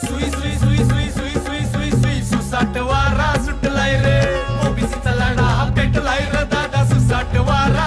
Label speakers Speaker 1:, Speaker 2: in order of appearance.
Speaker 1: सुई सुई सुई सुई सुई सुई सुई सुई सुसाट वारा सुटलाय रे ओबीसीचा लढा हा पेटलाय रे दादा सुसाट वारा